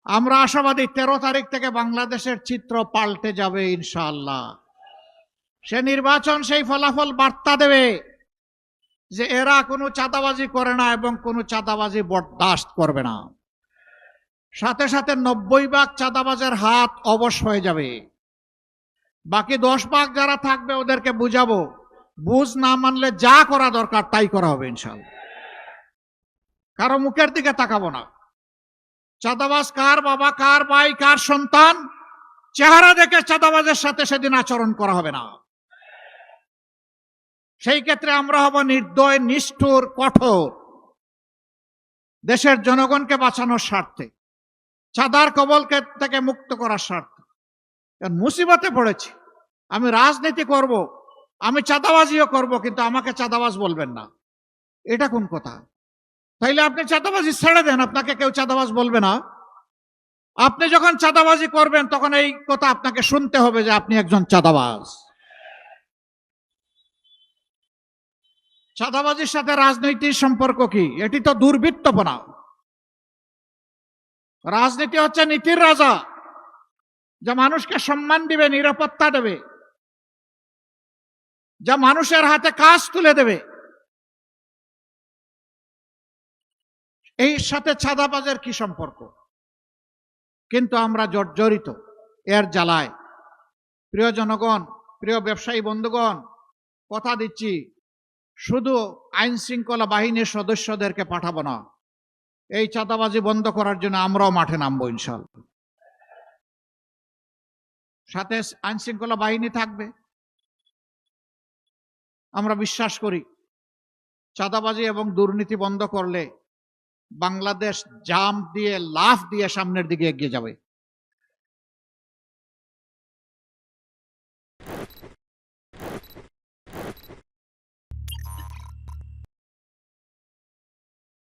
আমরা আশাবাদী 13 তারিখ থেকে বাংলাদেশের চিত্র পাল্টে যাবে ইনশাআল্লাহ। সে নির্বাচন সেই ফলাফল বার্তা দেবে যে এরা কোনো চাঁদাবাজি করে না এবং কোনো চাঁদাবাজি বরদাস্ত করবে না। সাথে সাথে 90% চাঁদাবাজের হাত অবশ হয়ে যাবে। বাকি 10% যারা থাকবে ওদেরকে বুঝাবো, বুঝ না মানলে যা করা দরকার তাই করা হবে ইনশাআল্লাহ। কারো মুখের দিকে তাকাবো না। চাঁদাবাজ কার বাবা, কার ভাই, কার সন্তান, চেহারা দেখে চাঁদাবাজের সাথে সেদিন আচরণ করা হবে না। সেই ক্ষেত্রে আমরা হব নির্দয়, নিষ্ঠুর, কঠোর, দেশের জনগণকে বাঁচানোর স্বার্থে, চাঁদার কবল থেকে মুক্ত করার স্বার্থে। মুসিবতে পড়েছি, আমি রাজনীতি করব, আমি চাঁদাবাজিও করব, কিন্তু আমাকে চাঁদাবাজ বলবেন না, এটা কোন কথা? তাইলে আপনি চাঁদাবাজি ছেড়ে দেন, আপনাকে কেউ চাঁদাবাজ বলবে না। আপনি যখন চাঁদাবাজি করবেন তখন এই কথা আপনাকে শুনতে হবে যে আপনি একজন চাঁদাবাজ। চাঁদাবাজির সাথে রাজনীতির সম্পর্ক কি? এটি তো দুর্বৃত্তপনা। রাজনীতি হচ্ছে নীতির রাজা, যা মানুষকে সম্মান দিবে, নিরাপত্তা দেবে, যা মানুষের হাতে কাজ তুলে দেবে। এই সাথে চাঁদাবাজের কি সম্পর্ক? কিন্তু আমরা জর্জরিত এর জ্বালায়। প্রিয় জনগণ, প্রিয় ব্যবসায়ী বন্ধুগণ, কথা দিচ্ছি শুধু আইন শৃঙ্খলা বাহিনীর সদস্যদেরকে পাঠাবো না, এই চাঁদাবাজি বন্ধ করার জন্য আমরাও মাঠে নামবো ইনশাআল্লাহ। সাথে আইন শৃঙ্খলা বাহিনী থাকবে। আমরা বিশ্বাস করি চাঁদাবাজি এবং দুর্নীতি বন্ধ করলে বাংলাদেশ জাম্প দিয়ে, লাফ দিয়ে সামনের দিকে এগিয়ে যাবে।